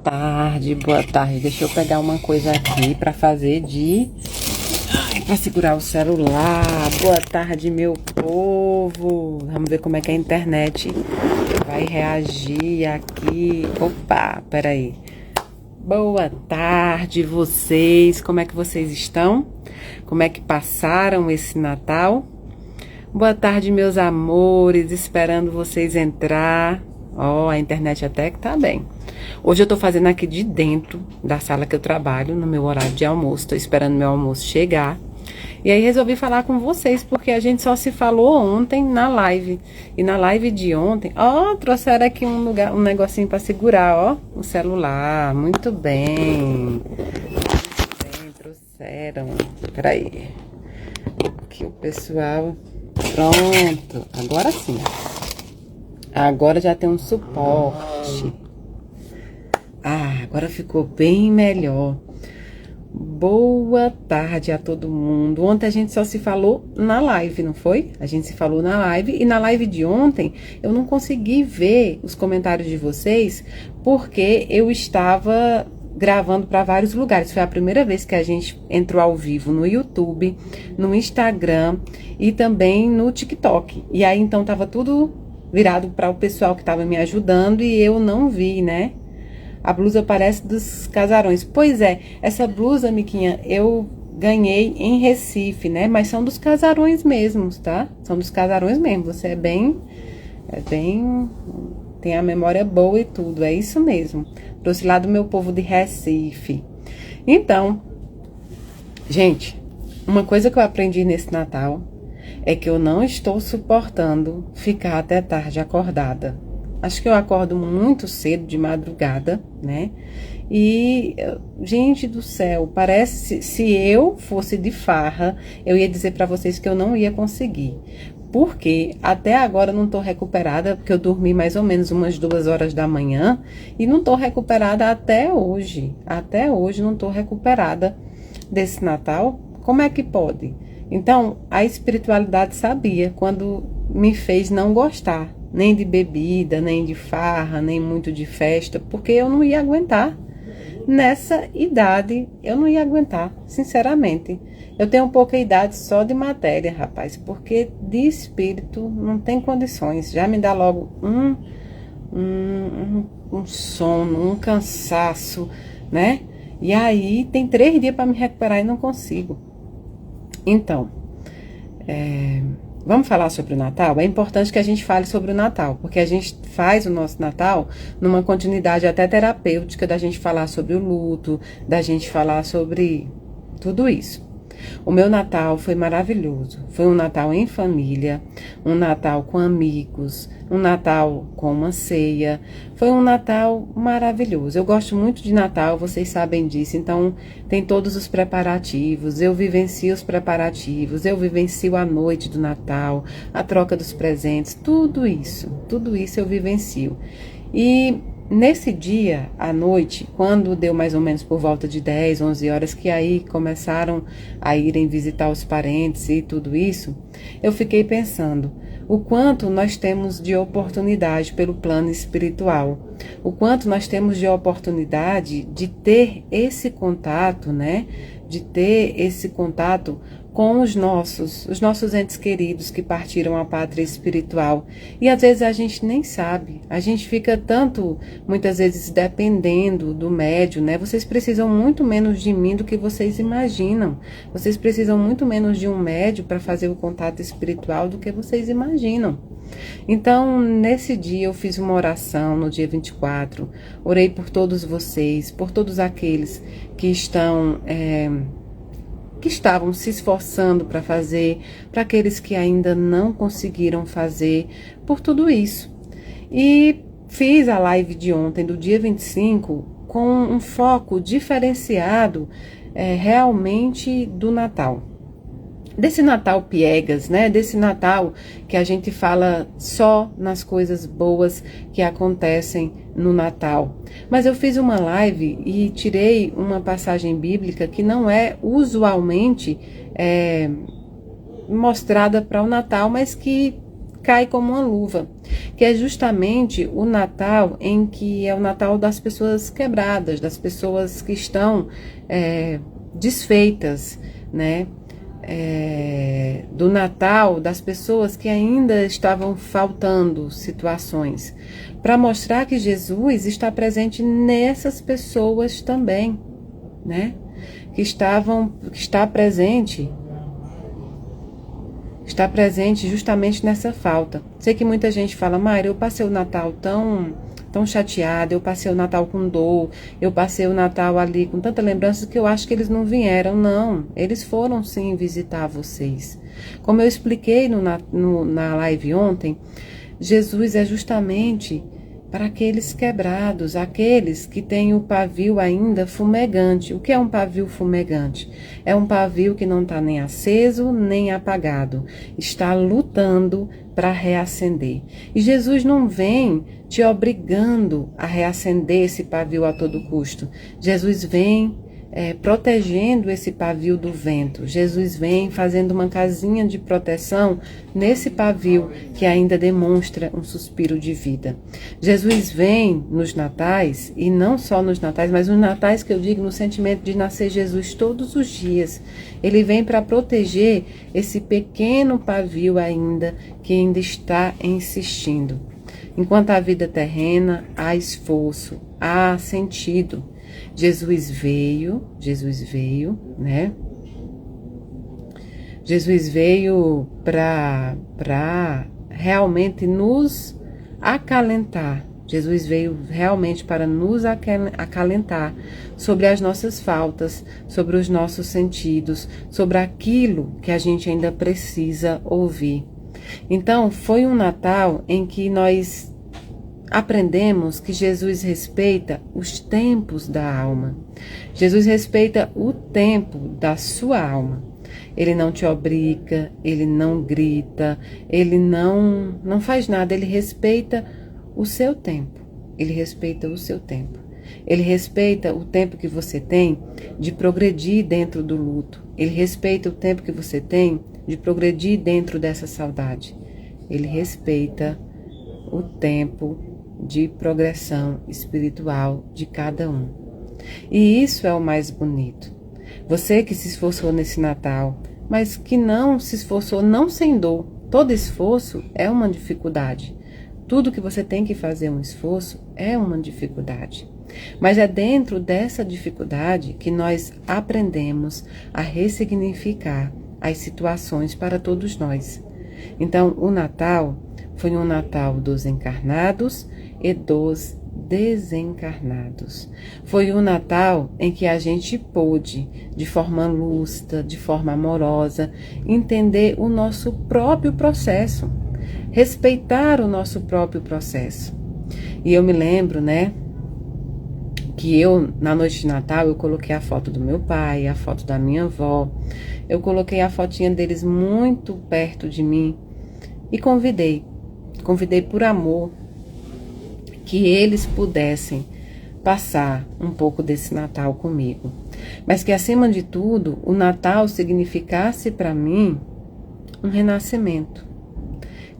tarde, boa tarde. Deixa eu pegar uma coisa aqui pra fazer pra segurar o celular. Boa tarde, meu povo. Vamos ver como é que a internet vai reagir aqui. Opa, peraí. Boa tarde, vocês. Como é que vocês estão? Como é que passaram esse Natal? Boa tarde, meus amores. Esperando vocês entrar. Ó, a internet até que tá bem. Hoje eu tô fazendo aqui de dentro da sala que eu trabalho, no meu horário de almoço. Tô esperando meu almoço chegar. E aí resolvi falar com vocês, porque a gente só se falou ontem na live. E na live de ontem, ó, trouxeram aqui um negocinho pra segurar, ó, o celular. Muito bem. Muito bem, trouxeram. Peraí. Aqui o pessoal. Pronto. Agora sim. Agora já tem um suporte. Ah, agora ficou bem melhor. Boa tarde a todo mundo. Ontem a gente só se falou na live, não foi? A gente se falou na live e na live de ontem eu não consegui ver os comentários de vocês porque eu estava gravando para vários lugares. Foi a primeira vez que a gente entrou ao vivo no YouTube, no Instagram e também no TikTok. E aí então tava tudo virado para o pessoal que estava me ajudando e eu não vi, né? A blusa parece dos casarões. Pois é, essa blusa, Miquinha, eu ganhei em Recife, né? Mas são dos casarões mesmos, tá? São dos casarões mesmo. Você é bem, tem a memória boa e tudo. É isso mesmo. Trouxe lá do meu povo de Recife. Então, gente, uma coisa que eu aprendi nesse Natal é que eu não estou suportando ficar até tarde acordada. Acho que eu acordo muito cedo, de madrugada, né? E, gente do céu, parece, se eu fosse de farra, eu ia dizer pra vocês que eu não ia conseguir. Porque até agora eu não tô recuperada, porque eu dormi mais ou menos umas 2 horas da manhã e não tô recuperada até hoje. Até hoje não tô recuperada desse Natal. Como é que pode? Então, a espiritualidade sabia quando me fez não gostar. Nem de bebida, nem de farra, nem muito de festa, porque eu não ia aguentar. Nessa idade, eu não ia aguentar, sinceramente. Eu tenho pouca idade só de matéria, rapaz, porque de espírito não tem condições. Já me dá logo um sono, um cansaço, né? E aí, tem 3 dias para me recuperar e não consigo. Então, vamos falar sobre o Natal? É importante que a gente fale sobre o Natal, porque a gente faz o nosso Natal numa continuidade até terapêutica da gente falar sobre o luto, da gente falar sobre tudo isso. O meu Natal foi maravilhoso. Foi um Natal em família, um Natal com amigos, um Natal com uma ceia. Foi um Natal maravilhoso. Eu gosto muito de Natal, vocês sabem disso. Então, tem todos os preparativos. Eu vivencio os preparativos. Eu vivencio a noite do Natal, a troca dos presentes. Tudo isso eu vivencio. E nesse dia, à noite, quando deu mais ou menos por volta de 10, 11 horas, que aí começaram a irem visitar os parentes e tudo isso, eu fiquei pensando o quanto nós temos de oportunidade pelo plano espiritual, o quanto nós temos de oportunidade de ter esse contato, né? De ter esse contato com os nossos entes queridos que partiram à pátria espiritual. E às vezes a gente nem sabe, a gente fica tanto, muitas vezes, dependendo do médium, né? Vocês precisam muito menos de mim do que vocês imaginam. Vocês precisam muito menos de um médium para fazer o contato espiritual do que vocês imaginam. Então, nesse dia eu fiz uma oração no dia 24, orei por todos vocês, por todos aqueles que estavam se esforçando para fazer, para aqueles que ainda não conseguiram fazer, por tudo isso. E fiz a live de ontem, do dia 25, com um foco diferenciado realmente do Natal. Desse Natal piegas, né? Desse Natal que a gente fala só nas coisas boas que acontecem no Natal. Mas eu fiz uma live e tirei uma passagem bíblica que não é usualmente mostrada para o Natal, mas que cai como uma luva, que é justamente o Natal em que é o Natal das pessoas quebradas, das pessoas que estão desfeitas, né? Do Natal das pessoas que ainda estavam faltando situações, para mostrar que Jesus está presente nessas pessoas também, né? Que está presente justamente nessa falta. Sei que muita gente fala, Mayra, eu passei o Natal tão chateada, eu passei o Natal com dor, eu passei o Natal ali com tanta lembrança que eu acho que eles não vieram. Não, eles foram sim visitar vocês. Como eu expliquei na live ontem, Jesus é justamente para aqueles quebrados, aqueles que têm o pavio ainda fumegante. O que é um pavio fumegante? É um pavio que não está nem aceso, nem apagado. Está lutando para reacender. E Jesus não vem te obrigando a reacender esse pavio a todo custo. Jesus vem protegendo esse pavio do vento. Jesus vem fazendo uma casinha de proteção nesse pavio que ainda demonstra um suspiro de vida. Jesus vem nos natais, e não só nos natais, mas nos natais que eu digo no sentimento de nascer Jesus todos os dias. Ele vem para proteger esse pequeno pavio que ainda está insistindo. Enquanto a vida terrena, há esforço, há sentido. Jesus veio, né? Jesus veio para realmente nos acalentar. Jesus veio realmente para nos acalentar sobre as nossas faltas, sobre os nossos sentidos, sobre aquilo que a gente ainda precisa ouvir. Então, foi um Natal em que nós aprendemos que Jesus respeita os tempos da alma. Jesus respeita o tempo da sua alma. Ele não te obriga, ele não grita, ele não faz nada, ele respeita o seu tempo. Ele respeita o seu tempo. Ele respeita o tempo que você tem de progredir dentro do luto. Ele respeita o tempo que você tem de progredir dentro dessa saudade. Ele respeita o tempo de progressão espiritual de cada um. E isso é o mais bonito. Você que se esforçou nesse Natal, mas que não se esforçou, não sem dor. Todo esforço é uma dificuldade. Tudo que você tem que fazer um esforço é uma dificuldade. Mas é dentro dessa dificuldade que nós aprendemos a ressignificar as situações para todos nós. Então, o Natal foi um Natal dos encarnados e dos desencarnados. Foi um Natal em que a gente pôde, de forma lúcida, de forma amorosa, entender o nosso próprio processo, respeitar o nosso próprio processo. E eu me lembro, né, que na noite de Natal, eu coloquei a foto do meu pai, a foto da minha avó, eu coloquei a fotinha deles muito perto de mim e convidei por amor, que eles pudessem passar um pouco desse Natal comigo. Mas que, acima de tudo, o Natal significasse para mim um renascimento.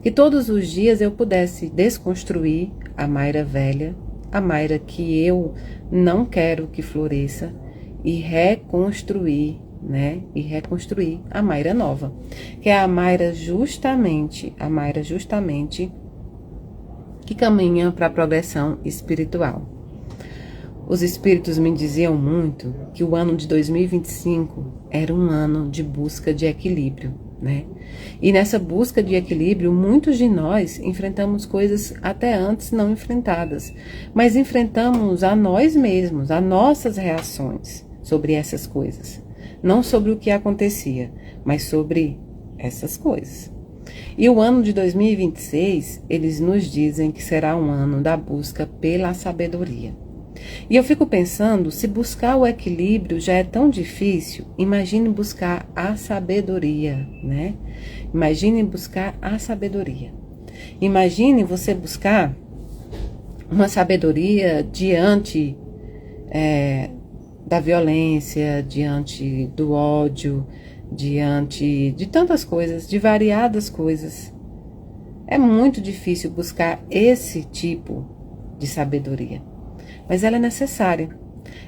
Que todos os dias eu pudesse desconstruir a Mayra velha, a Mayra que eu não quero que floresça, e reconstruir, né? E reconstruir a Mayra nova. Que é a Mayra justamente que caminha para a progressão espiritual. Os espíritos me diziam muito que o ano de 2025 era um ano de busca de equilíbrio, né? E nessa busca de equilíbrio, muitos de nós enfrentamos coisas até antes não enfrentadas, mas enfrentamos a nós mesmos, as nossas reações sobre essas coisas. Não sobre o que acontecia, mas sobre essas coisas. E o ano de 2026, eles nos dizem que será um ano da busca pela sabedoria. E eu fico pensando, se buscar o equilíbrio já é tão difícil, imagine buscar a sabedoria, né? Imagine buscar a sabedoria. Imagine você buscar uma sabedoria diante da violência, diante do ódio, diante de tantas coisas, de variadas coisas. É muito difícil buscar esse tipo de sabedoria, mas ela é necessária.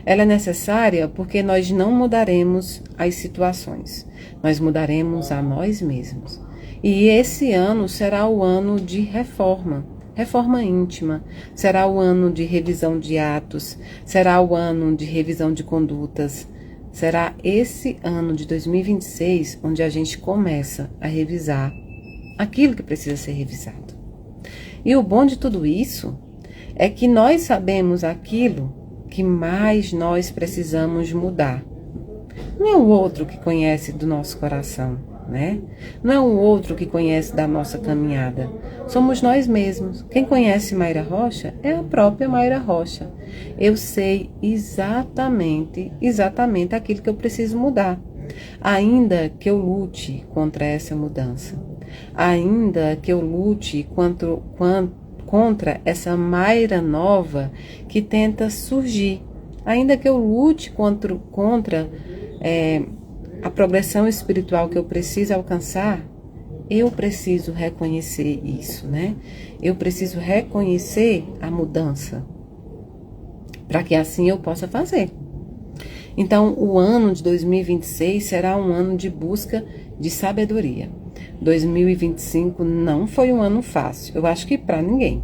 Ela é necessária porque nós não mudaremos as situações, nós mudaremos a nós mesmos. E esse ano será o ano de reforma, reforma íntima, será o ano de revisão de atos, será o ano de revisão de condutas, será esse ano de 2026 onde a gente começa a revisar aquilo que precisa ser revisado. E o bom de tudo isso é que nós sabemos aquilo que mais nós precisamos mudar. Não é o outro que conhece do nosso coração, né? Não é o outro que conhece da nossa caminhada. Somos nós mesmos. Quem conhece Mayra Rocha é a própria Mayra Rocha. Eu sei exatamente aquilo que eu preciso mudar. Ainda que eu lute contra essa mudança. Ainda que eu lute contra essa Mayra nova que tenta surgir. Ainda que eu lute contra a progressão espiritual que eu preciso alcançar, eu preciso reconhecer isso, né? Eu preciso reconhecer a mudança, para que assim eu possa fazer. Então, o ano de 2026 será um ano de busca de sabedoria. 2025 não foi um ano fácil, eu acho que para ninguém.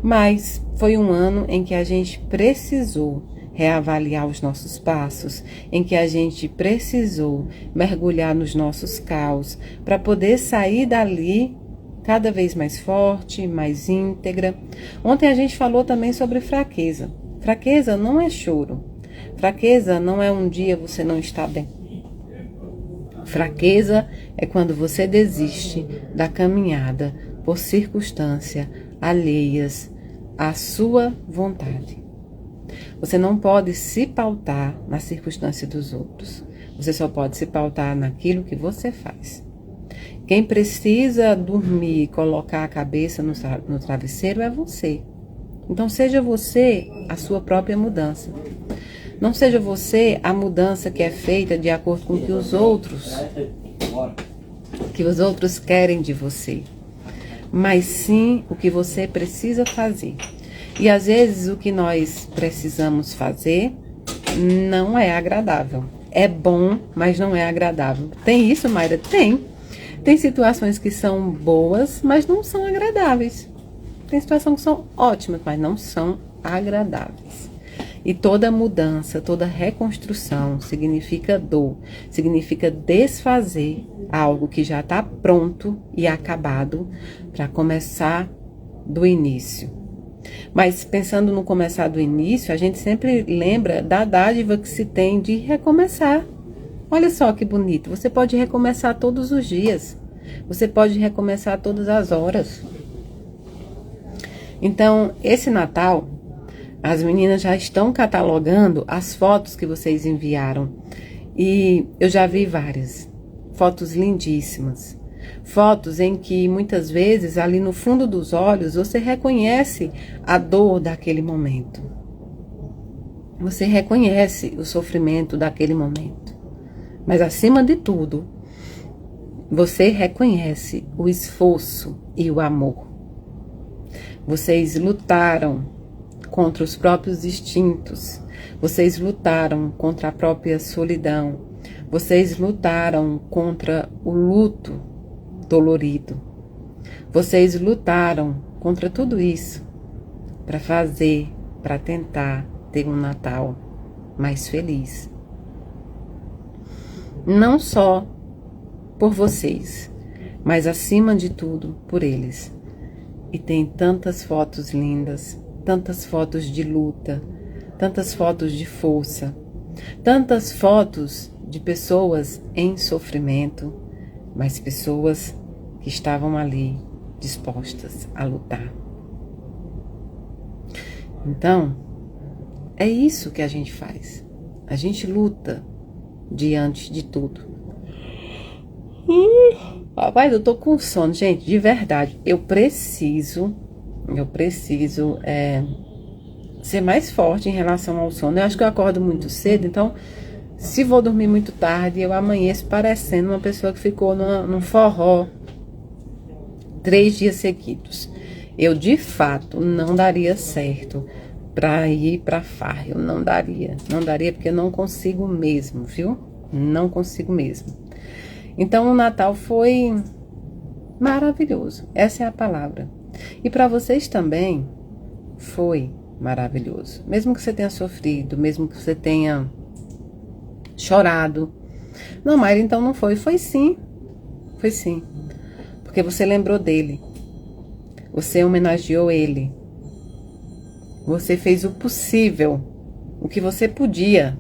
Mas foi um ano em que a gente precisou reavaliar os nossos passos, em que a gente precisou mergulhar nos nossos caos para poder sair dali cada vez mais forte, mais íntegra. Ontem a gente falou também sobre fraqueza. Fraqueza não é choro. Fraqueza não é um dia você não está bem. Fraqueza é quando você desiste da caminhada por circunstâncias alheias à sua vontade. Você não pode se pautar na circunstância dos outros. Você só pode se pautar naquilo que você faz. Quem precisa dormir e colocar a cabeça no travesseiro é você. Então seja você a sua própria mudança. Não seja você a mudança que é feita de acordo com o que os outros querem de você, mas sim o que você precisa fazer. E às vezes o que nós precisamos fazer não é agradável. É bom, mas não é agradável. Tem isso, Mayra? Tem. Tem situações que são boas, mas não são agradáveis. Tem situações que são ótimas, mas não são agradáveis. E toda mudança, toda reconstrução significa dor, significa desfazer algo que já está pronto e acabado para começar do início. Mas pensando no começar do início, a gente sempre lembra da dádiva que se tem de recomeçar. Olha só que bonito, você pode recomeçar todos os dias, você pode recomeçar todas as horas. Então, esse Natal, as meninas já estão catalogando as fotos que vocês enviaram. E eu já vi várias. Fotos lindíssimas. Fotos em que muitas vezes ali no fundo dos olhos você reconhece a dor daquele momento. Você reconhece o sofrimento daquele momento. Mas acima de tudo, você reconhece o esforço e o amor. Vocês lutaram contra os próprios instintos, vocês lutaram contra a própria solidão, vocês lutaram contra o luto dolorido, vocês lutaram contra tudo isso para tentar ter um Natal mais feliz. Não só por vocês, mas acima de tudo por eles. E tem tantas fotos lindas, tantas fotos de luta, tantas fotos de força, tantas fotos de pessoas em sofrimento, mas pessoas que estavam ali dispostas a lutar. Então, é isso que a gente faz. A gente luta diante de tudo. Rapaz, eu tô com sono, gente, de verdade. Eu preciso ser mais forte em relação ao sono. Eu acho que eu acordo muito cedo, então se vou dormir muito tarde, eu amanheço parecendo uma pessoa que ficou num forró 3 dias seguidos. Eu, de fato, não daria certo para ir para farra. Eu não daria. Não daria porque eu não consigo mesmo, viu? Não consigo mesmo. Então, o Natal foi maravilhoso. Essa é a palavra. E para vocês também foi maravilhoso. Mesmo que você tenha sofrido, mesmo que você tenha chorado. Não, Mayra, então não foi. Foi sim. Foi sim. Porque você lembrou dele. Você homenageou ele. Você fez o possível. O que você podia.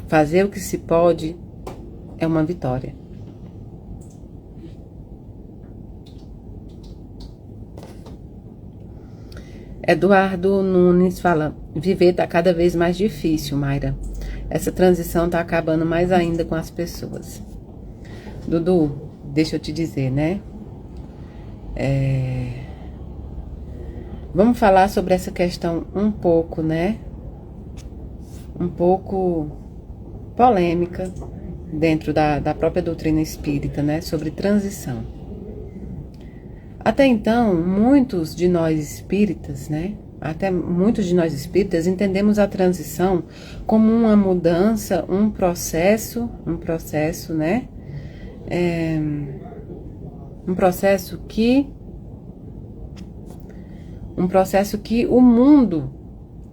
Fazer o que se pode é uma vitória. Eduardo Nunes fala: viver tá cada vez mais difícil, Mayra. Essa transição tá acabando mais ainda com as pessoas. Dudu, deixa eu te dizer, né? Vamos falar sobre essa questão um pouco, né? Um pouco polêmica dentro da própria doutrina espírita, né? Sobre transição. Até então, muitos de nós espíritas, né? Até muitos de nós espíritas entendemos a transição como uma mudança, um processo, né? Um processo que o mundo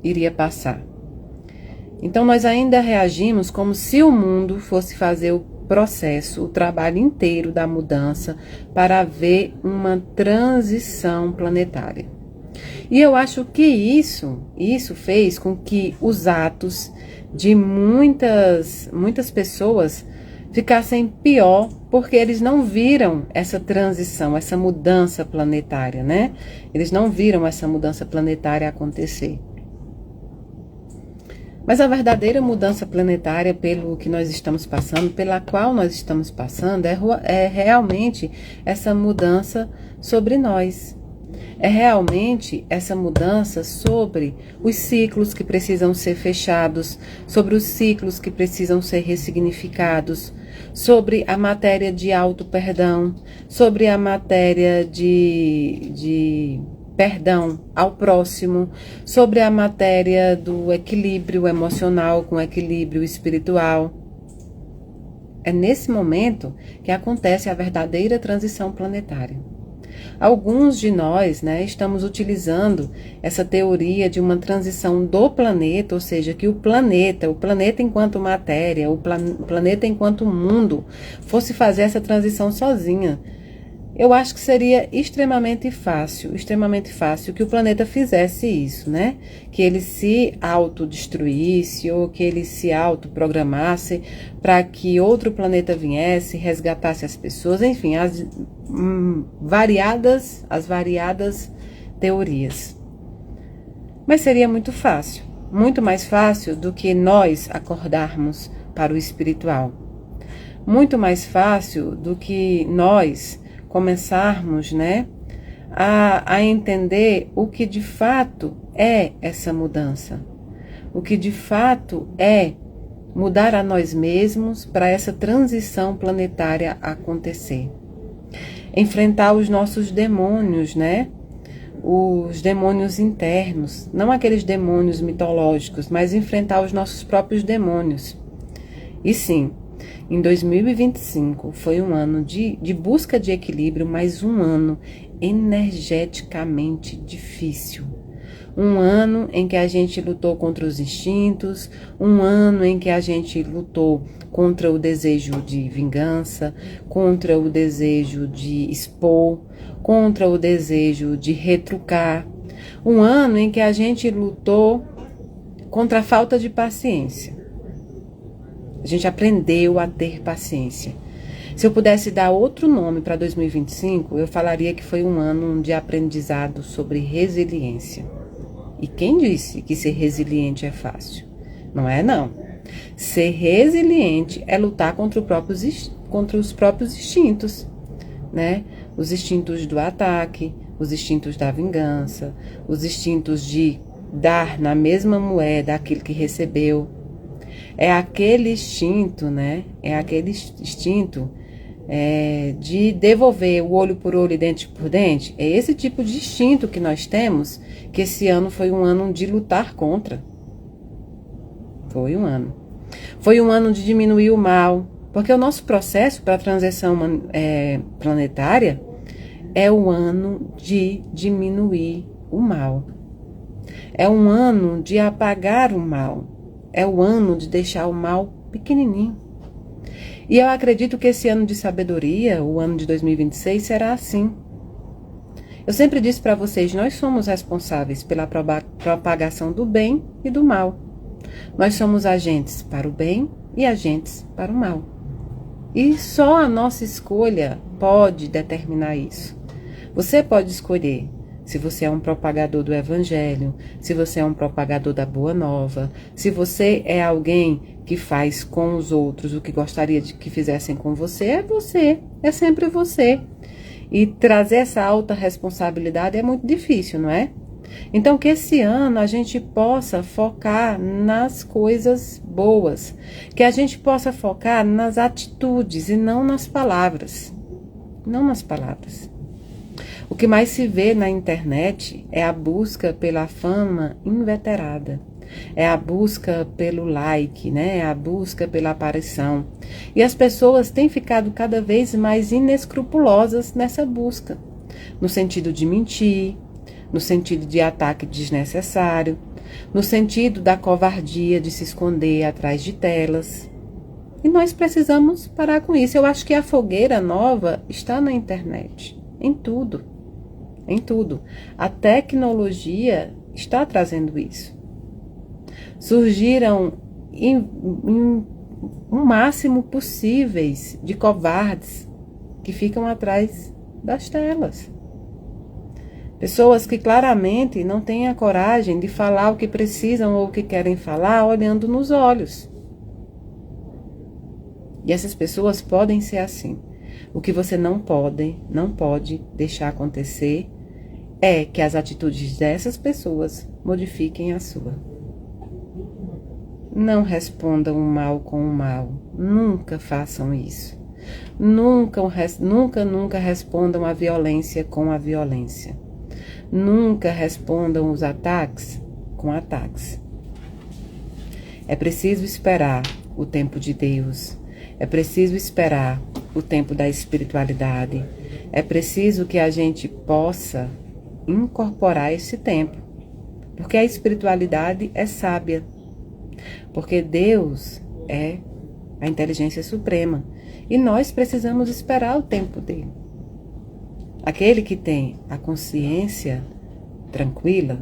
iria passar. Então, nós ainda reagimos como se o mundo fosse fazer o processo, o trabalho inteiro da mudança para haver uma transição planetária. E eu acho que isso fez com que os atos de muitas pessoas ficassem pior, porque eles não viram essa transição, essa mudança planetária, né? Eles não viram essa mudança planetária acontecer. Mas a verdadeira mudança planetária pelo que nós estamos passando, pela qual nós estamos passando, é realmente essa mudança sobre nós. É realmente essa mudança sobre os ciclos que precisam ser fechados, sobre os ciclos que precisam ser ressignificados, sobre a matéria de auto-perdão, sobre a matéria de perdão ao próximo, sobre a matéria do equilíbrio emocional com equilíbrio espiritual. É nesse momento que acontece a verdadeira transição planetária. Alguns de nós, né, estamos utilizando essa teoria de uma transição do planeta, ou seja, que o planeta enquanto matéria, o planeta enquanto mundo, fosse fazer essa transição sozinha. Eu acho que seria extremamente fácil que o planeta fizesse isso, né? Que ele se autodestruísse ou que ele se autoprogramasse para que outro planeta viesse, resgatasse as pessoas, enfim, as variadas teorias. Mas seria muito fácil, muito mais fácil do que nós acordarmos para o espiritual. Muito mais fácil do que nós começarmos, né, a entender o que de fato é essa mudança, o que de fato é mudar a nós mesmos para essa transição planetária acontecer. Enfrentar os nossos demônios, né, os demônios internos, não aqueles demônios mitológicos, mas enfrentar os nossos próprios demônios. E sim, em 2025 foi um ano de busca de equilíbrio, mas um ano energeticamente difícil. Um ano em que a gente lutou contra os instintos, um ano em que a gente lutou contra o desejo de vingança, contra o desejo de expor, contra o desejo de retrucar. Um ano em que a gente lutou contra a falta de paciência. A gente aprendeu a ter paciência. Se eu pudesse dar outro nome para 2025, eu falaria que foi um ano de aprendizado sobre resiliência. E quem disse que ser resiliente é fácil? Não é, não. Ser resiliente é lutar contra os próprios instintos, né? Os instintos do ataque, os instintos da vingança, os instintos de dar na mesma moeda aquilo que recebeu. É aquele instinto, né? É aquele instinto de devolver o olho por olho e dente por dente. É esse tipo de instinto que nós temos, que esse ano foi um ano de lutar contra. Foi um ano. Foi um ano de diminuir o mal, porque o nosso processo para a transição planetária é o ano de diminuir o mal. É um ano de apagar o mal. É o ano de deixar o mal pequenininho. E eu acredito que esse ano de sabedoria, o ano de 2026, será assim. Eu sempre disse para vocês, nós somos responsáveis pela propagação do bem e do mal. Nós somos agentes para o bem e agentes para o mal. E só a nossa escolha pode determinar isso. Você pode escolher se você é um propagador do evangelho, se você é um propagador da boa nova, se você é alguém que faz com os outros o que gostaria de que fizessem com você, é sempre você. E trazer essa alta responsabilidade é muito difícil, não é? Então, que esse ano a gente possa focar nas coisas boas, que a gente possa focar nas atitudes e não nas palavras. Não nas palavras. O que mais se vê na internet é a busca pela fama inveterada. É a busca pelo like, né? É a busca pela aparição. E as pessoas têm ficado cada vez mais inescrupulosas nessa busca. No sentido de mentir, no sentido de ataque desnecessário, no sentido da covardia de se esconder atrás de telas. E nós precisamos parar com isso. Eu acho que a fogueira nova está na internet, em tudo. Em tudo. A tecnologia está trazendo isso. Surgiram o máximo possíveis de covardes que ficam atrás das telas. Pessoas que claramente não têm a coragem de falar o que precisam ou o que querem falar olhando nos olhos. E essas pessoas podem ser assim. O que você não pode deixar acontecer é que as atitudes dessas pessoas modifiquem a sua. Não respondam o mal com o mal. Nunca façam isso. Nunca respondam a violência com a violência. Nunca respondam os ataques com ataques. É preciso esperar o tempo de Deus. É preciso esperar o tempo da espiritualidade. É preciso que a gente possa incorporar esse tempo. Porque a espiritualidade é sábia. Porque Deus é a inteligência suprema. E nós precisamos esperar o tempo dele. Aquele que tem a consciência tranquila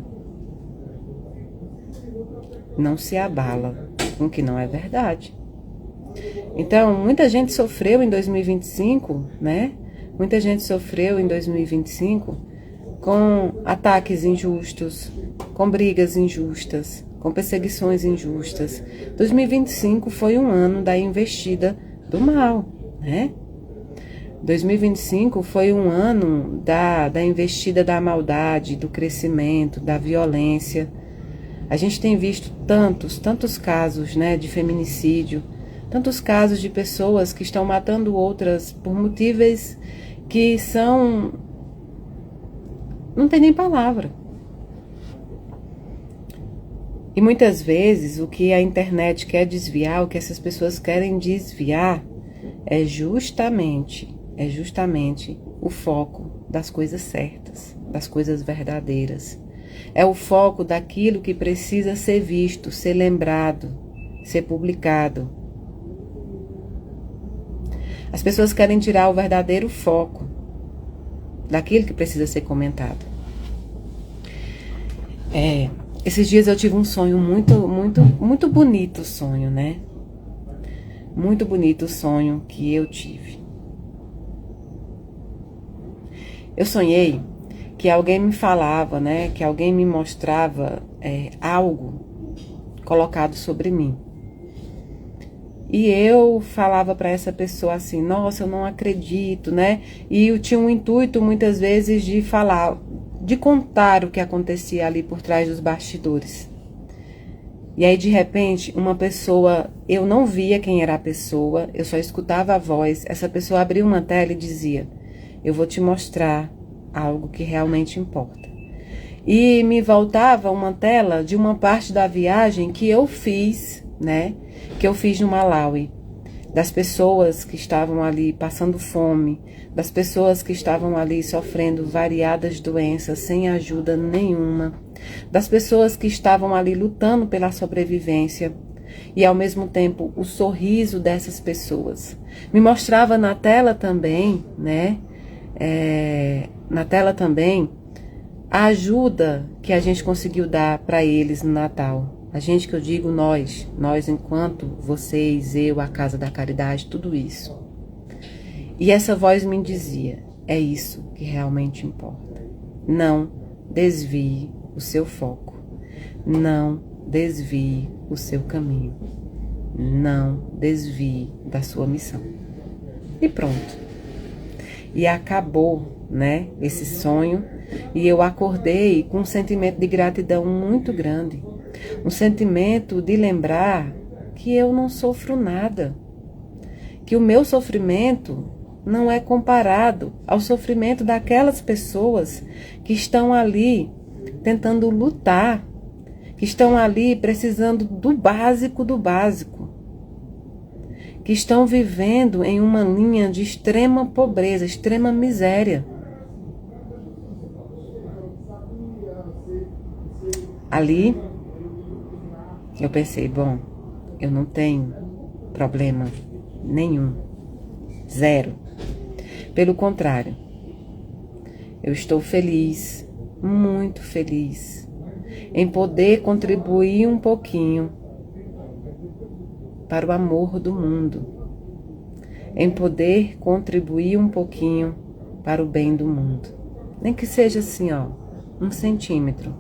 não se abala com o que não é verdade. Então, muita gente sofreu em 2025, né? Muita gente sofreu em 2025 com ataques injustos, com brigas injustas, com perseguições injustas. 2025 foi um ano da investida do mal, né? 2025 foi um ano da investida da maldade, do crescimento, da violência. A gente tem visto tantos casos, né, de feminicídio, tantos casos de pessoas que estão matando outras por motivos que não tem nem palavra. E muitas vezes o que a internet quer desviar, o que essas pessoas querem desviar, é justamente o foco das coisas certas, das coisas verdadeiras. É o foco daquilo que precisa ser visto, ser lembrado, ser publicado. As pessoas querem tirar o verdadeiro foco daquilo que precisa ser comentado. Esses dias eu tive um sonho muito bonito, sonho, né? Muito bonito o sonho que eu tive. Eu sonhei que alguém me falava, né? Que alguém me mostrava algo colocado sobre mim. E eu falava para essa pessoa assim, nossa, eu não acredito, né? E eu tinha um intuito muitas vezes de falar, de contar o que acontecia ali por trás dos bastidores. E aí, de repente, uma pessoa, eu não via quem era a pessoa, eu só escutava a voz. Essa pessoa abriu uma tela e dizia: eu vou te mostrar algo que realmente importa. E me voltava uma tela de uma parte da viagem que eu fiz, né? Que eu fiz no Malawi. Das pessoas que estavam ali passando fome, das pessoas que estavam ali sofrendo variadas doenças sem ajuda nenhuma, das pessoas que estavam ali lutando pela sobrevivência e ao mesmo tempo o sorriso dessas pessoas. Me mostrava na tela também, né? Na tela também a ajuda que a gente conseguiu dar para eles no Natal. A gente, que eu digo nós enquanto vocês, eu, a Casa da Caridade, tudo isso. E essa voz me dizia: é isso que realmente importa. Não desvie o seu foco. Não desvie o seu caminho. Não desvie da sua missão. E pronto. E acabou, né, esse sonho. E eu acordei com um sentimento de gratidão muito grande. Um sentimento de lembrar que eu não sofro nada. Que o meu sofrimento não é comparado ao sofrimento daquelas pessoas que estão ali tentando lutar, que estão ali precisando do básico, que estão vivendo em uma linha de extrema pobreza, extrema miséria. Ali, eu pensei, bom, eu não tenho problema nenhum, zero. Pelo contrário, eu estou feliz, muito feliz, em poder contribuir um pouquinho para o amor do mundo, em poder contribuir um pouquinho para o bem do mundo. Nem que seja assim, ó, 1 centímetro,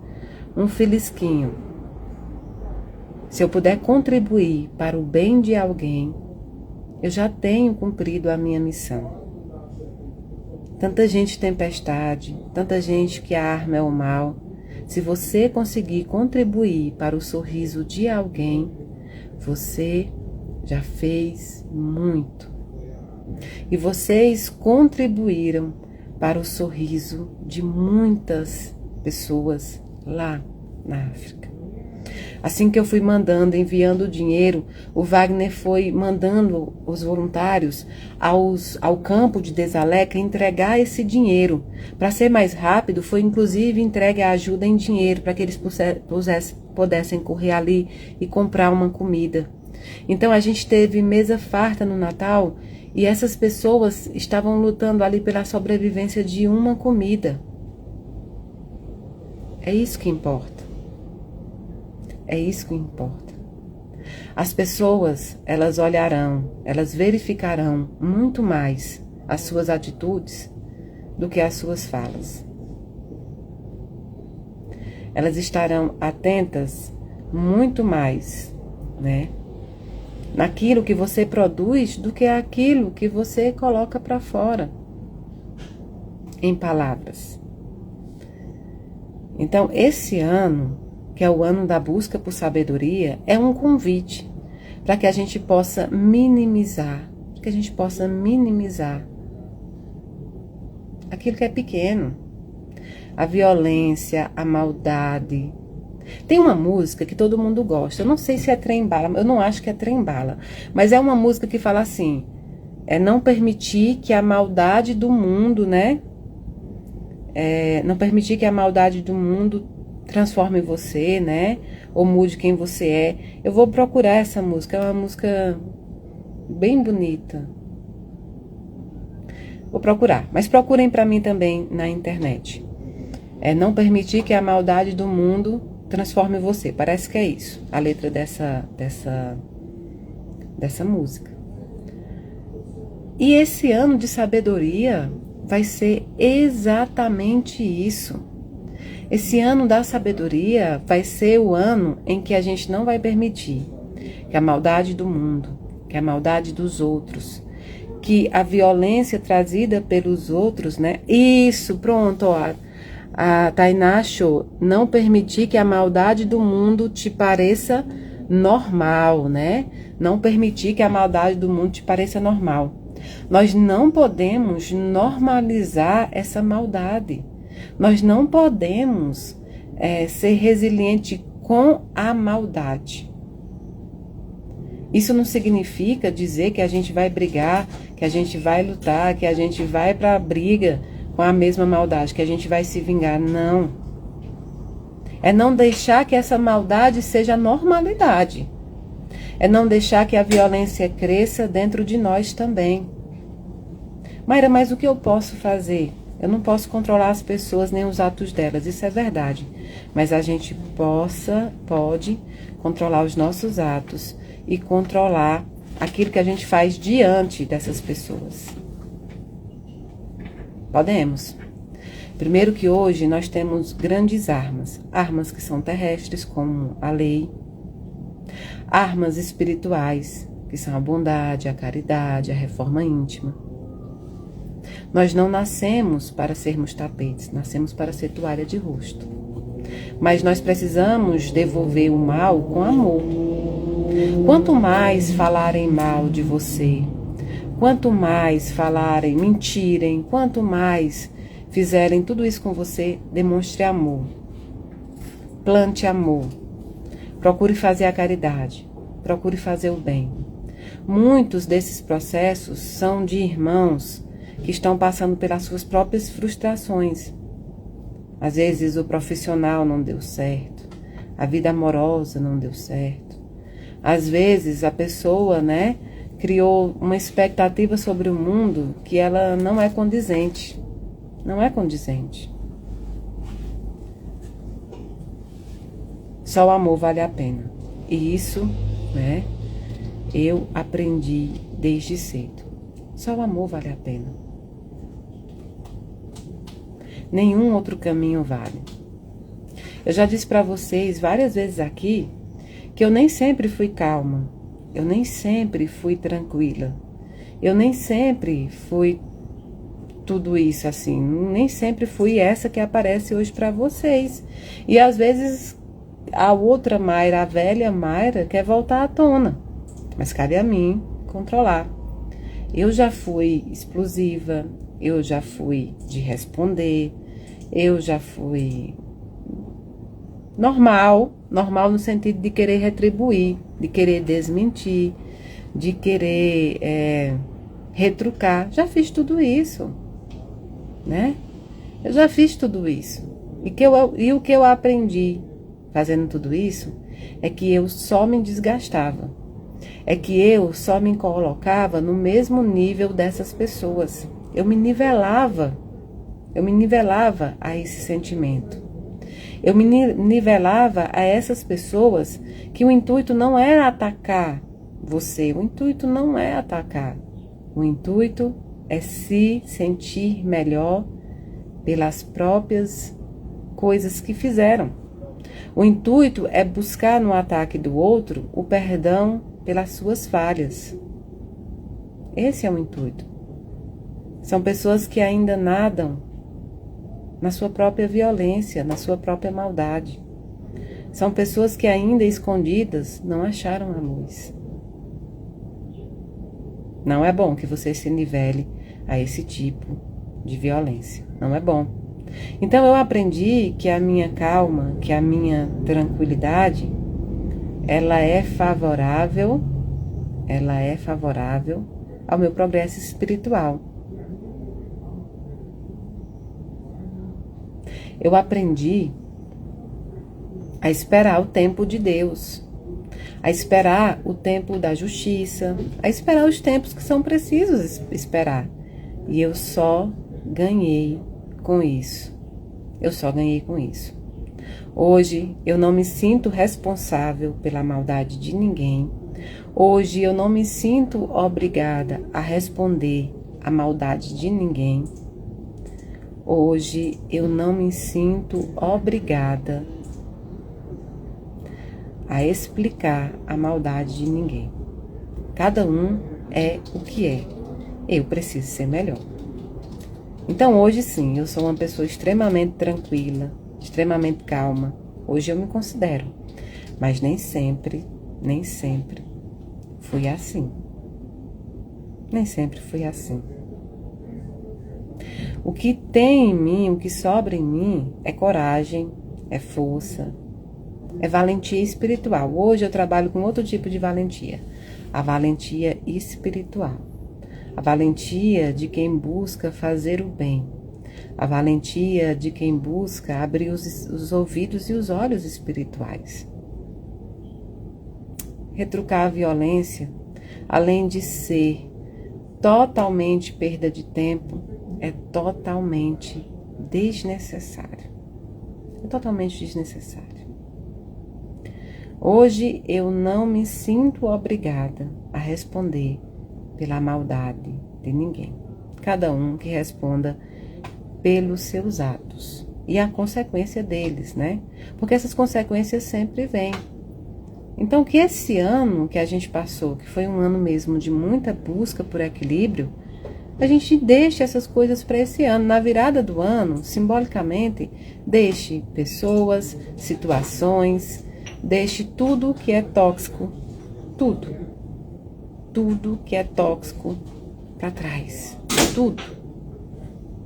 um filisquinho. Se eu puder contribuir para o bem de alguém, eu já tenho cumprido a minha missão. Tanta gente tempestade, tanta gente que a arma é o mal. Se você conseguir contribuir para o sorriso de alguém, você já fez muito. E vocês contribuíram para o sorriso de muitas pessoas lá na África. Assim que eu fui enviando o dinheiro, o Wagner foi mandando os voluntários ao campo de Desaleca entregar esse dinheiro. Para ser mais rápido, foi inclusive entregue a ajuda em dinheiro para que eles pudessem correr ali e comprar uma comida. Então a gente teve mesa farta no Natal e essas pessoas estavam lutando ali pela sobrevivência de uma comida. É isso que importa. É isso que importa. As pessoas, elas olharão, elas verificarão muito mais as suas atitudes do que as suas falas. Elas estarão atentas muito mais, né, naquilo que você produz do que aquilo que você coloca para fora em palavras. Então, esse ano, que é o ano da busca por sabedoria, é um convite para que a gente possa minimizar, aquilo que é pequeno, a violência, a maldade. Tem uma música que todo mundo gosta, eu não sei se é Trem Bala, eu não acho que é Trem Bala, mas é uma música que fala assim, não permitir que a maldade do mundo, né, não permitir que a maldade do mundo transforme você, né? Ou mude quem você é. Eu vou procurar essa música. É uma música bem bonita. Vou procurar. Mas procurem para mim também na internet. Não permitir que a maldade do mundo transforme você. Parece que é isso. A letra dessa música. E esse ano de sabedoria vai ser exatamente isso. Esse ano da sabedoria vai ser o ano em que a gente não vai permitir que a maldade do mundo, que a maldade dos outros, que a violência trazida pelos outros, né? Isso, pronto, ó. A Tainá achou, não permitir que a maldade do mundo te pareça normal, né? Não permitir que a maldade do mundo te pareça normal. Nós não podemos normalizar essa maldade. Nós não podemos ser resiliente com a maldade. Isso não significa dizer que a gente vai brigar, que a gente vai lutar, que a gente vai para a briga com a mesma maldade, que a gente vai se vingar. Não. É não deixar que essa maldade seja normalidade. É não deixar que a violência cresça dentro de nós também. Mayra, mas o que eu posso fazer? Eu não posso controlar as pessoas nem os atos delas, isso é verdade. Mas a gente pode controlar os nossos atos e controlar aquilo que a gente faz diante dessas pessoas. Podemos. Primeiro que hoje nós temos grandes armas. Armas que são terrestres, como a lei. Armas espirituais, que são a bondade, a caridade, a reforma íntima. Nós não nascemos para sermos tapetes, nascemos para ser toalha de rosto. Mas nós precisamos devolver o mal com amor. Quanto mais falarem mal de você, quanto mais falarem, mentirem, quanto mais fizerem tudo isso com você, demonstre amor. Plante amor. Procure fazer a caridade. Procure fazer o bem. Muitos desses processos são de irmãos que estão passando pelas suas próprias frustrações. Às vezes o profissional não deu certo, a vida amorosa não deu certo. Às vezes a pessoa, criou uma expectativa sobre o mundo que ela não é condizente. Não é condizente. Só o amor vale a pena. E isso, eu aprendi desde cedo. Só o amor vale a pena. Nenhum outro caminho vale. Eu já disse para vocês várias vezes aqui que eu nem sempre fui calma. Eu nem sempre fui tranquila. Eu nem sempre fui tudo isso assim. Nem sempre fui essa que aparece hoje para vocês. E às vezes a outra Mayra, a velha Mayra, quer voltar à tona. Mas cabe a mim controlar. Eu já fui explosiva, eu já fui de responder, eu já fui normal no sentido de querer retribuir, de querer desmentir, de querer retrucar. Já fiz tudo isso, Eu já fiz tudo isso. E o que eu aprendi fazendo tudo isso é que eu só me desgastava. É que eu só me colocava no mesmo nível dessas pessoas. Eu me nivelava a esse sentimento. Eu me nivelava a essas pessoas que o intuito não era atacar você. O intuito não é atacar. O intuito é se sentir melhor pelas próprias coisas que fizeram. O intuito é buscar no ataque do outro o perdão pelas suas falhas. Esse é o intuito. São pessoas que ainda nadam na sua própria violência, na sua própria maldade. São pessoas que ainda escondidas não acharam a luz. Não é bom que você se nivele a esse tipo de violência. Não é bom. Então eu aprendi que a minha calma, que a minha tranquilidade, ela é favorável ao meu progresso espiritual. Eu aprendi a esperar o tempo de Deus, a esperar o tempo da justiça, a esperar os tempos que são precisos esperar. E eu só ganhei com isso. Hoje eu não me sinto responsável pela maldade de ninguém. Hoje eu não me sinto obrigada a responder à maldade de ninguém. Hoje eu não me sinto obrigada a explicar a maldade de ninguém. Cada um é o que é. Eu preciso ser melhor. Então hoje sim, eu sou uma pessoa extremamente tranquila, extremamente calma. Hoje eu me considero, mas nem sempre fui assim. Nem sempre fui assim. O que tem em mim, o que sobra em mim é coragem, é força, é valentia espiritual. Hoje eu trabalho com outro tipo de valentia, a valentia espiritual. A valentia de quem busca fazer o bem. A valentia de quem busca abrir os ouvidos e os olhos espirituais. Retrucar a violência, além de ser totalmente perda de tempo, é totalmente desnecessário. É totalmente desnecessário. Hoje eu não me sinto obrigada a responder pela maldade de ninguém. Cada um que responda pelos seus atos e a consequência deles, né? Porque essas consequências sempre vêm. Então, que esse ano que a gente passou, que foi um ano mesmo de muita busca por equilíbrio, a gente deixe essas coisas para esse ano. Na virada do ano, simbolicamente, deixe pessoas, situações, deixe tudo que é tóxico, tudo que é tóxico para trás, tudo,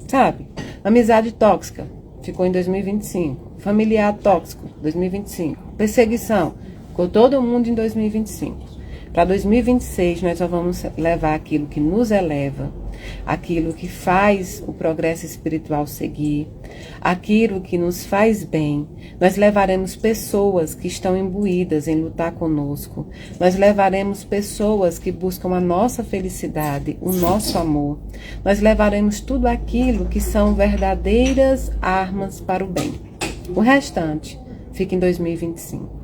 sabe? Amizade tóxica, ficou em 2025, familiar tóxico, 2025, perseguição, ficou todo mundo em 2025. Para 2026 nós só vamos levar aquilo que nos eleva, aquilo que faz o progresso espiritual seguir, aquilo que nos faz bem. Nós levaremos pessoas que estão imbuídas em lutar conosco. Nós levaremos pessoas que buscam a nossa felicidade, o nosso amor. Nós levaremos tudo aquilo que são verdadeiras armas para o bem. O restante fica em 2025.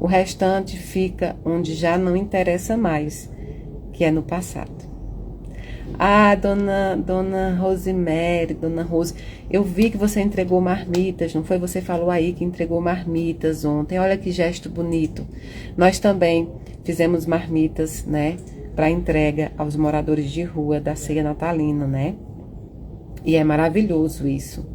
O restante fica onde já não interessa mais, que é no passado. Ah, dona Rosemary, dona Rose, eu vi que você entregou marmitas, não foi? Você falou aí que entregou marmitas ontem. Olha que gesto bonito. Nós também fizemos marmitas, né, para entrega aos moradores de rua da ceia natalina, né? E é maravilhoso isso.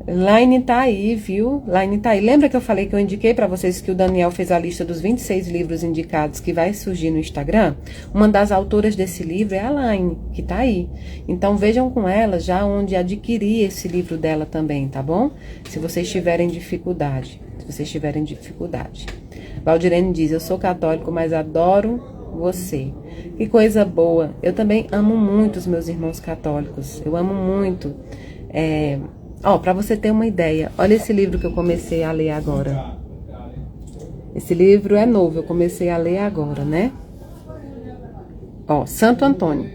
Laine tá aí, viu? Laine tá aí. Lembra que eu falei que eu indiquei para vocês que o Daniel fez a lista dos 26 livros indicados que vai surgir no Instagram? Uma das autoras desse livro é a Laine, que tá aí. Então vejam com ela já onde adquirir esse livro dela também, tá bom? Se vocês tiverem dificuldade. Valdirene diz, eu sou católico, mas adoro você. Que coisa boa. Eu também amo muito os meus irmãos católicos. Eu amo muito. Para você ter uma ideia, olha esse livro que eu comecei a ler agora. Esse livro é novo, eu comecei a ler agora, né? Santo Antônio.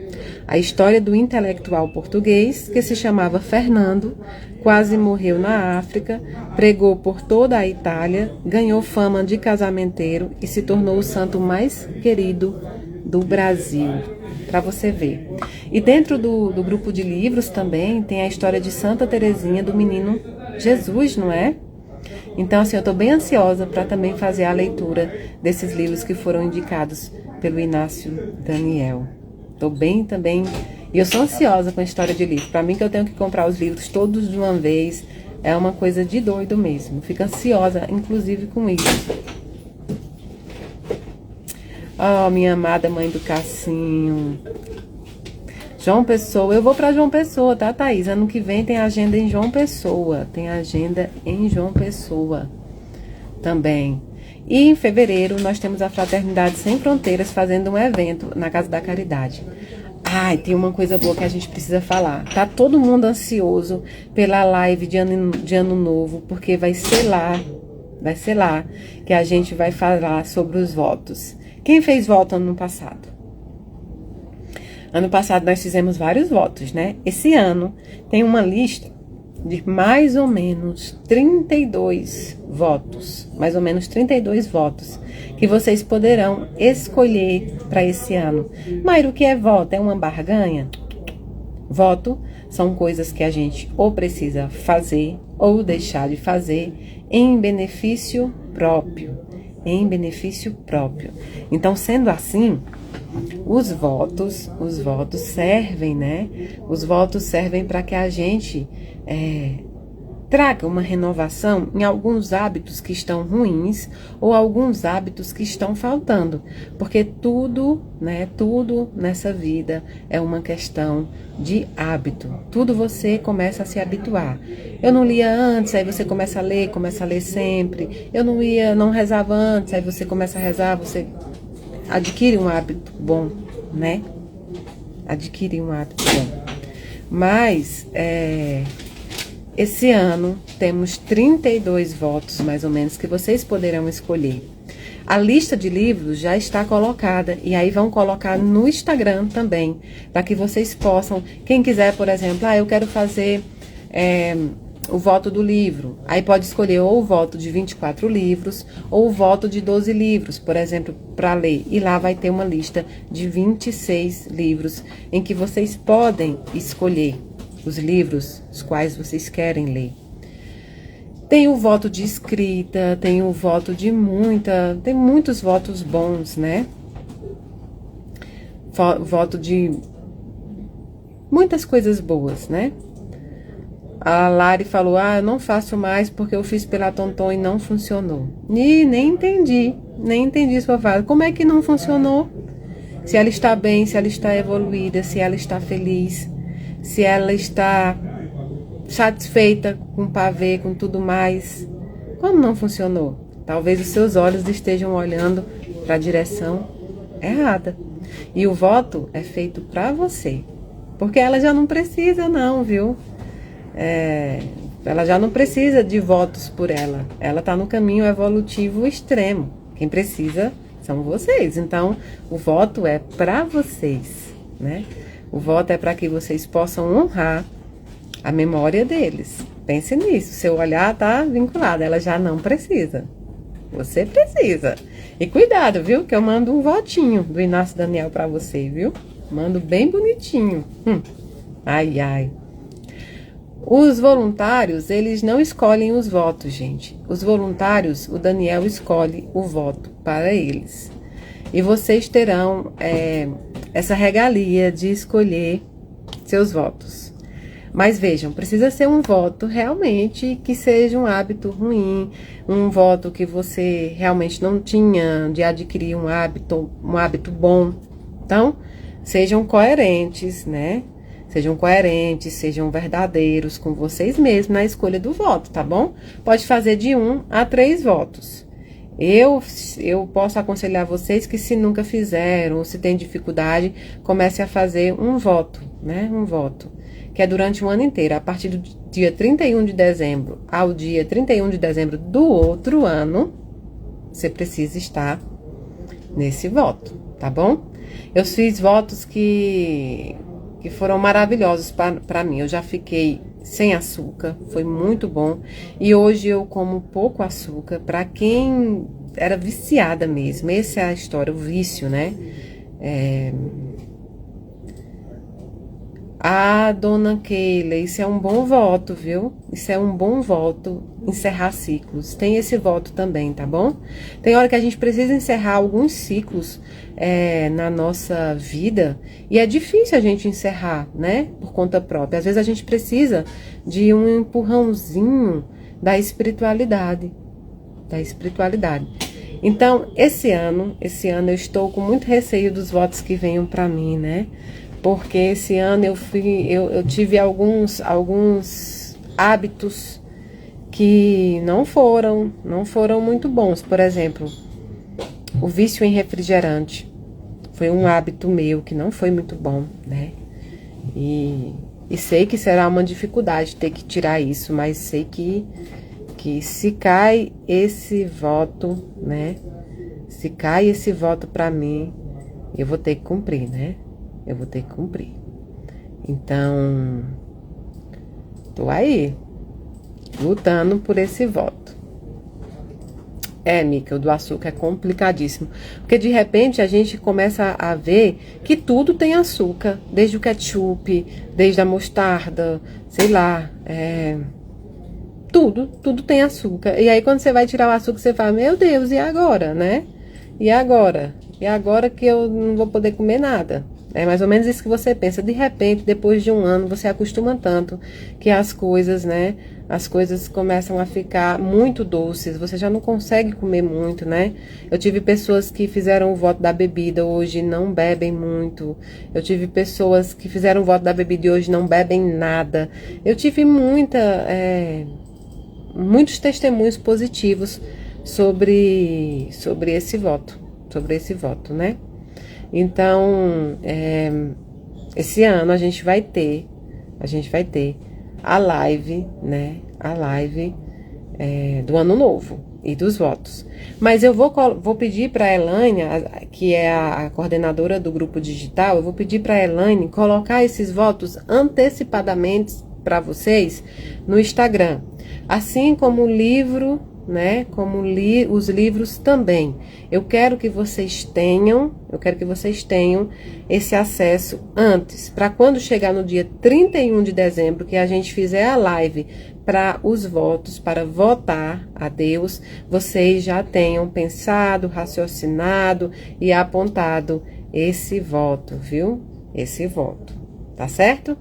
A história do intelectual português que se chamava Fernando, quase morreu na África, pregou por toda a Itália, ganhou fama de casamenteiro e se tornou o santo mais querido do Brasil. Para você ver. E dentro do grupo de livros também tem a história de Santa Teresinha do Menino Jesus, não é? Então, assim, eu estou bem ansiosa para também fazer a leitura desses livros que foram indicados pelo Inácio Daniel. Estou bem também. E eu sou ansiosa com a história de livro. Para mim, que eu tenho que comprar os livros todos de uma vez, é uma coisa de doido mesmo. Fico ansiosa, inclusive, com isso. Minha amada mãe do Cassinho. João Pessoa. Eu vou para João Pessoa, tá, Thaís? Ano que vem tem agenda em João Pessoa. Também. E em fevereiro nós temos a Fraternidade Sem Fronteiras fazendo um evento na Casa da Caridade. Tem uma coisa boa que a gente precisa falar. Tá todo mundo ansioso pela live de ano novo, porque vai ser lá que a gente vai falar sobre os votos. Quem fez voto ano passado? Ano passado nós fizemos vários votos, né? Esse ano tem uma lista de mais ou menos 32 votos. Que vocês poderão escolher para esse ano. Mas o que é voto? É uma barganha? Voto são coisas que a gente ou precisa fazer ou deixar de fazer em benefício próprio. em benefício próprio. Então, sendo assim, os votos servem, né? Os votos servem para que a gente traga uma renovação em alguns hábitos que estão ruins ou alguns hábitos que estão faltando. Porque tudo, né? Tudo nessa vida é uma questão de hábito. Tudo você começa a se habituar. Eu não lia antes, aí você começa a ler sempre. Eu não rezava antes, aí você começa a rezar, você adquire um hábito bom, né? Adquire um hábito bom. Mas, esse ano temos 32 votos, mais ou menos, que vocês poderão escolher. A lista de livros já está colocada, e aí vão colocar no Instagram também, para que vocês possam, quem quiser, por exemplo, eu quero fazer o voto do livro, aí pode escolher ou o voto de 24 livros, ou o voto de 12 livros, por exemplo, para ler, e lá vai ter uma lista de 26 livros, em que vocês podem escolher os livros os quais vocês querem ler. Tem o voto de escrita, tem o voto de tem muitos votos bons, né? Voto de muitas coisas boas, né? A Lari falou, eu não faço mais porque eu fiz pela Tonton e não funcionou. E nem entendi sua fala. Como é que não funcionou? Se ela está bem, se ela está evoluída, se ela está feliz, se ela está satisfeita com o pavê, com tudo mais. Como não funcionou? Talvez os seus olhos estejam olhando para a direção errada. E o voto é feito para você. Porque ela já não precisa não, viu? Ela já não precisa de votos por ela. Ela está no caminho evolutivo extremo. Quem precisa são vocês. Então, o voto é para vocês, né? O voto é para que vocês possam honrar a memória deles. Pense nisso. Seu olhar está vinculado. Ela já não precisa. Você precisa. E cuidado, viu? Que eu mando um votinho do Inácio Daniel para você, viu? Mando bem bonitinho. Ai, ai. Os voluntários, eles não escolhem os votos, gente. Os voluntários, o Daniel escolhe o voto para eles. E vocês terão essa regalia de escolher seus votos. Mas vejam, precisa ser um voto realmente que seja um hábito ruim, um voto que você realmente não tinha de adquirir um hábito bom. Então, sejam coerentes, né? Sejam coerentes, sejam verdadeiros com vocês mesmos na escolha do voto, tá bom? Pode fazer de 1 a 3 votos. Eu posso aconselhar vocês que se nunca fizeram, ou se tem dificuldade, comece a fazer um voto, né? Um voto, que é durante um ano inteiro, a partir do dia 31 de dezembro ao dia 31 de dezembro do outro ano, você precisa estar nesse voto, tá bom? Eu fiz votos que foram maravilhosos para mim. Eu já fiquei sem açúcar, foi muito bom. E hoje eu como pouco açúcar, para quem era viciada mesmo. Essa é a história, o vício, né? Dona Keila, isso é um bom voto, viu? Isso é um bom voto, encerrar ciclos. Tem esse voto também, tá bom? Tem hora que a gente precisa encerrar alguns ciclos na nossa vida e é difícil a gente encerrar, né? Por conta própria. Às vezes a gente precisa de um empurrãozinho da espiritualidade. Então, esse ano eu estou com muito receio dos votos que venham para mim, né? Porque esse ano eu tive alguns hábitos que não foram muito bons. Por exemplo, o vício em refrigerante foi um hábito meu que não foi muito bom, né? E sei que será uma dificuldade ter que tirar isso, mas sei que se cai esse voto, né? Se cai esse voto pra mim, eu vou ter que cumprir, né? Eu vou ter que cumprir. Então, tô aí, lutando por esse voto. Mica, o do açúcar é complicadíssimo. Porque de repente a gente começa a ver que tudo tem açúcar. Desde o ketchup, desde a mostarda, sei lá. tudo tem açúcar. E aí, quando você vai tirar o açúcar, você fala, meu Deus, e agora, né? E agora? E agora que eu não vou poder comer nada? É mais ou menos isso que você pensa. De repente, depois de um ano, você acostuma tanto que as coisas, né? As coisas começam a ficar muito doces. Você já não consegue comer muito, né? Eu tive pessoas que fizeram o voto da bebida, hoje não bebem muito. Eu tive pessoas que fizeram o voto da bebida e hoje não bebem nada. Eu tive muitos testemunhos positivos sobre esse voto, né? Então, esse ano a gente vai ter a live, né? A live do Ano Novo e dos votos. Mas eu vou pedir para a Elaine, que é a coordenadora do grupo digital, eu vou pedir para a Elaine colocar esses votos antecipadamente para vocês no Instagram. Assim como o livro, né? Como os livros também. Eu quero que vocês tenham esse acesso antes, para quando chegar no dia 31 de dezembro, que a gente fizer a live para os votos, para votar a Deus, vocês já tenham pensado, raciocinado e apontado esse voto, viu? Esse voto, tá certo?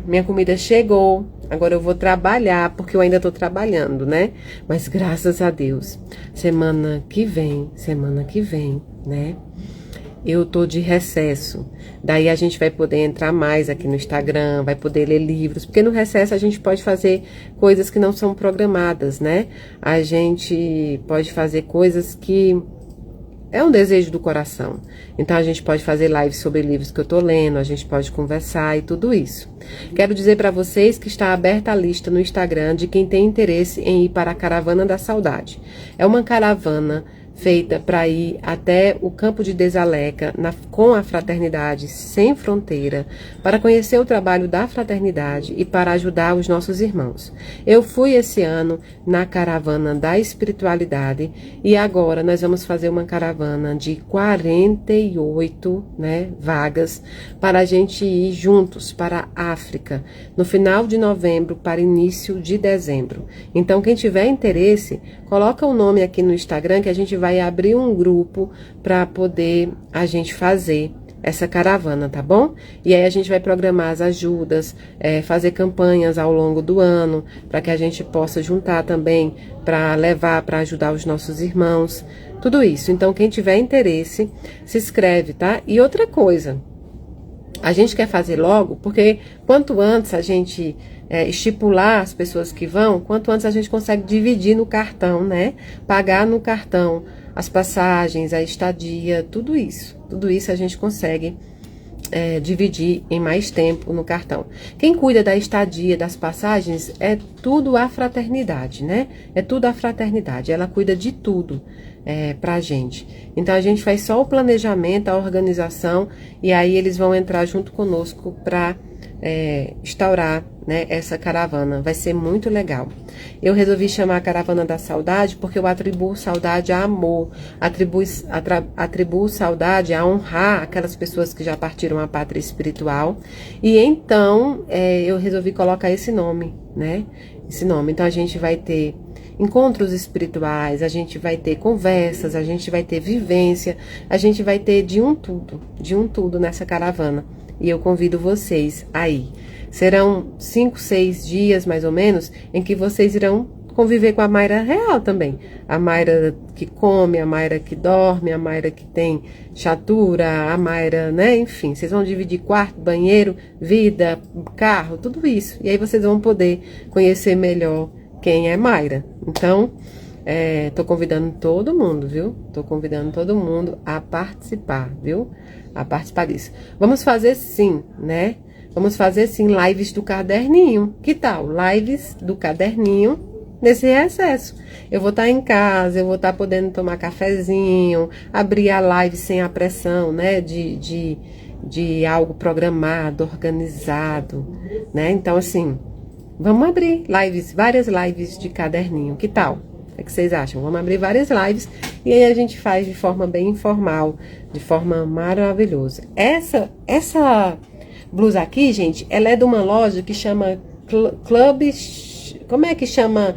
Minha comida chegou, agora eu vou trabalhar, porque eu ainda tô trabalhando, né? Mas graças a Deus, semana que vem, né? Eu tô de recesso, daí a gente vai poder entrar mais aqui no Instagram, vai poder ler livros, porque no recesso a gente pode fazer coisas que não são programadas, né? A gente pode fazer coisas que é um desejo do coração. Então, a gente pode fazer lives sobre livros que eu tô lendo, a gente pode conversar e tudo isso. Quero dizer para vocês que está aberta a lista no Instagram de quem tem interesse em ir para a Caravana da Saudade. É uma caravana feita para ir até o campo de Desaleca, com a Fraternidade Sem Fronteira, para conhecer o trabalho da fraternidade e para ajudar os nossos irmãos. Eu fui esse ano na caravana da espiritualidade e agora nós vamos fazer uma caravana de 48, né, vagas para a gente ir juntos para a África, no final de novembro para início de dezembro. Então, quem tiver interesse, coloca o nome aqui no Instagram que a gente vai abrir um grupo para poder a gente fazer essa caravana, tá bom? E aí a gente vai programar as ajudas, fazer campanhas ao longo do ano, para que a gente possa juntar também para levar, para ajudar os nossos irmãos, tudo isso. Então, quem tiver interesse, se inscreve, tá? E outra coisa, a gente quer fazer logo, porque quanto antes a gente estipular as pessoas que vão, quanto antes a gente consegue dividir no cartão, né? Pagar no cartão as passagens, a estadia, tudo isso. Tudo isso a gente consegue dividir em mais tempo no cartão. Quem cuida da estadia, das passagens, é tudo a fraternidade, né? É tudo a fraternidade. Ela cuida de tudo pra gente. Então, a gente faz só o planejamento, a organização, e aí eles vão entrar junto conosco para instaurar, né, essa caravana. Vai ser muito legal. Eu resolvi chamar a Caravana da Saudade porque eu atribuo saudade a amor, atribuo saudade a honrar aquelas pessoas que já partiram a pátria espiritual. E então, eu resolvi colocar esse nome, né? Esse nome. Então, a gente vai ter encontros espirituais, a gente vai ter conversas, a gente vai ter vivência, a gente vai ter de um tudo nessa caravana. E eu convido vocês aí. Serão 5, 6 dias, mais ou menos, em que vocês irão conviver com a Mayra real também. A Mayra que come, a Mayra que dorme, a Mayra que tem chatura, a Mayra, né? Enfim, vocês vão dividir quarto, banheiro, vida, carro, tudo isso. E aí vocês vão poder conhecer melhor quem é Mayra. Então, tô convidando todo mundo, viu? Tô convidando todo mundo a participar, viu? A participar disso. Vamos fazer sim, né? Vamos fazer sim lives do caderninho. Que tal? Lives do caderninho nesse recesso. Eu vou estar em casa, eu vou estar podendo tomar cafezinho, abrir a live sem a pressão, né? De algo programado, organizado, né? Então, assim, vamos abrir lives, várias lives de caderninho. Que tal? O que vocês acham? Vamos abrir várias lives e aí a gente faz de forma bem informal, de forma maravilhosa. Essa blusa aqui, gente, ela é de uma loja que chama Como é que chama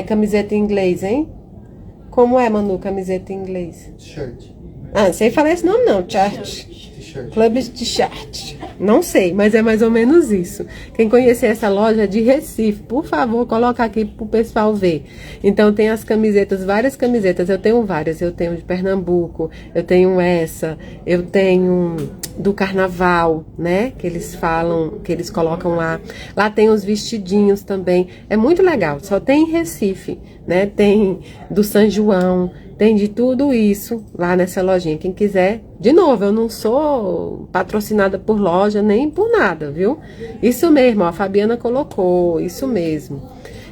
camiseta em inglês, hein? Como é, Manu, camiseta em inglês? Shirt. Ah, não sei falar esse nome não, Church. T-shirt. Club T-shirt. Não sei, mas é mais ou menos isso. Quem conhecer essa loja é de Recife, por favor, coloca aqui pro pessoal ver. Então tem as camisetas, várias camisetas. Eu tenho várias. Eu tenho de Pernambuco, eu tenho essa, eu tenho do carnaval, né? Que eles falam, que eles colocam lá. Lá tem os vestidinhos também. É muito legal. Só tem em Recife, né? Tem do São João. Tem de tudo isso lá nessa lojinha. Quem quiser, de novo, eu não sou patrocinada por loja nem por nada, viu? Isso mesmo, ó, a Fabiana colocou, isso mesmo.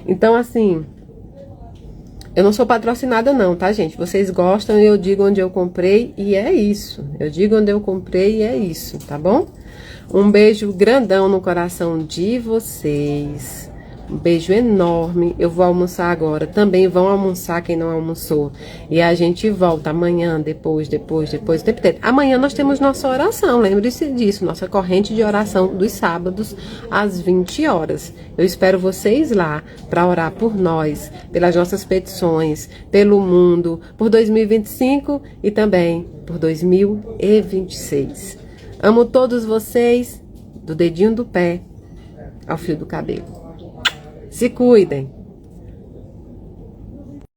Então, assim, eu não sou patrocinada não, tá, gente? Vocês gostam e eu digo onde eu comprei e é isso. Eu digo onde eu comprei e é isso, tá bom? Um beijo grandão no coração de vocês. Um beijo enorme. Eu vou almoçar agora. Também vão almoçar quem não almoçou. E a gente volta amanhã, depois. Amanhã nós temos nossa oração. Lembre-se disso. Nossa corrente de oração dos sábados às 20 horas. Eu espero vocês lá para orar por nós, pelas nossas petições, pelo mundo, por 2025 e também por 2026. Amo todos vocês, do dedinho do pé ao fio do cabelo. Se cuidem.